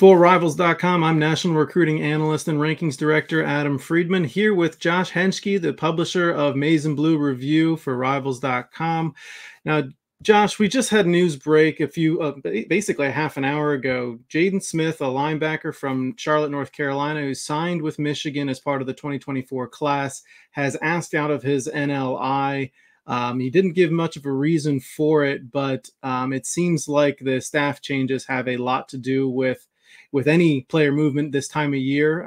For Rivals.com, I'm National Recruiting Analyst and Rankings Director Adam Friedman, here with Josh Henschke, the publisher of Maize and Blue Review for Rivals.com. Now, Josh, we just had news break basically a half an hour ago. Jaden Smith, a linebacker from Charlotte, North Carolina, who signed with Michigan as part of the 2024 class, has asked out of his NLI. He didn't give much of a reason for it, but it seems like the staff changes have a lot to do with any player movement this time of year.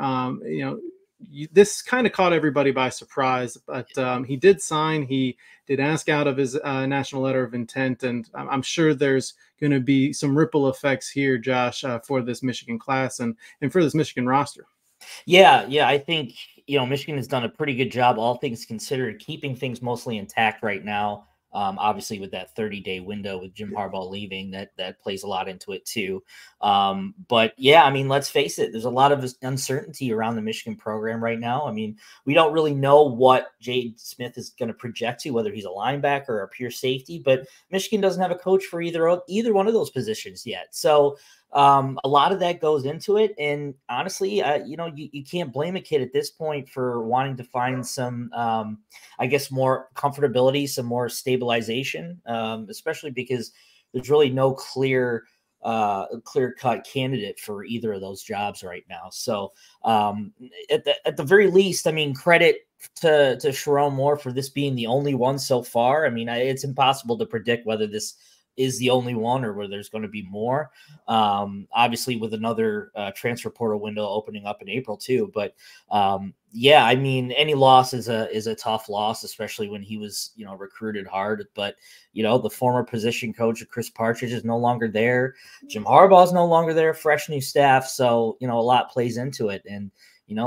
This kind of caught everybody by surprise, but he did sign. He did ask out of his national letter of intent, and I'm sure there's going to be some ripple effects here, Josh, for this Michigan class and for this Michigan roster. Yeah, I think, Michigan has done a pretty good job, all things considered, keeping things mostly intact right now. Obviously, with that 30-day window with Jim Harbaugh leaving, that plays a lot into it too. But yeah, I mean, let's face it, there's a lot of uncertainty around the Michigan program right now. I mean, we don't really know what Jaden Smith is going to project to, whether he's a linebacker or a pure safety, but Michigan doesn't have a coach for either one of those positions yet. So a lot of that goes into it. And honestly, you can't blame a kid at this point for wanting to find some, I guess, more comfortability, some more stabilization, especially because there's really no clear-cut candidate for either of those jobs right now. So at the very least, I mean, credit to Sharon Moore for this being the only one so far. I mean, it's impossible to predict whether this is the only one or where there's going to be more, obviously with another transfer portal window opening up in April too. But yeah, I mean, any loss is a tough loss, especially when he was, recruited hard. But, the former position coach of Chris Partridge is no longer there. Jim Harbaugh is no longer there, fresh new staff. So, a lot plays into it. And,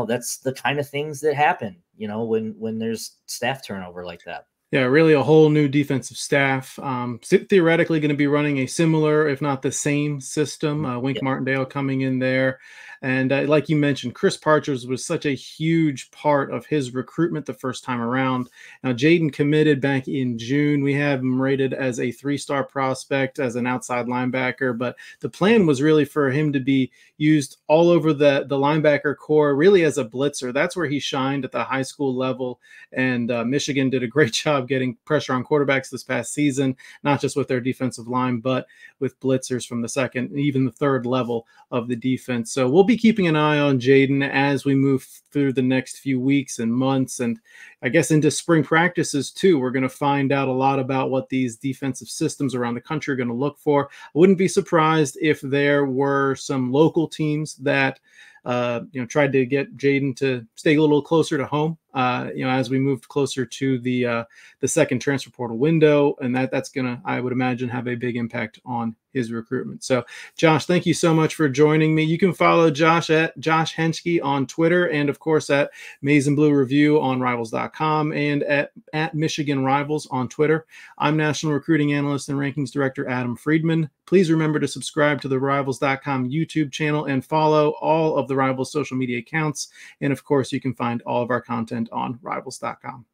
that's the kind of things that happen, when there's staff turnover like that. Yeah, really a whole new defensive staff. Theoretically going to be running a similar, if not the same system. Wink Martindale coming in there. And like you mentioned, Chris Partridge was such a huge part of his recruitment the first time around. Now, Jaden committed back in June. We have him rated as a 3-star prospect as an outside linebacker. But the plan was really for him to be used all over the linebacker core, really as a blitzer. That's where he shined at the high school level. And Michigan did a great job getting pressure on quarterbacks this past season, not just with their defensive line, but with blitzers from the second, even the third level of the defense. So we'll be keeping an eye on Jaden as we move through the next few weeks and months, and I guess into spring practices too. We're going to find out a lot about what these defensive systems around the country are going to look for. I wouldn't be surprised if there were some local teams that tried to get Jaden to stay a little closer to home, as we moved closer to the second transfer portal window, and that's gonna, I would imagine, have a big impact on his recruitment. So, Josh, thank you so much for joining me. You can follow Josh at Josh Henschke on Twitter, and of course at Maize and Blue Review on Rivals.com, and at Michigan Rivals on Twitter. I'm National Recruiting Analyst and Rankings Director Adam Friedman. Please remember to subscribe to the Rivals.com YouTube channel and follow all of the Rivals social media accounts. And of course, you can find all of our content on Rivals.com.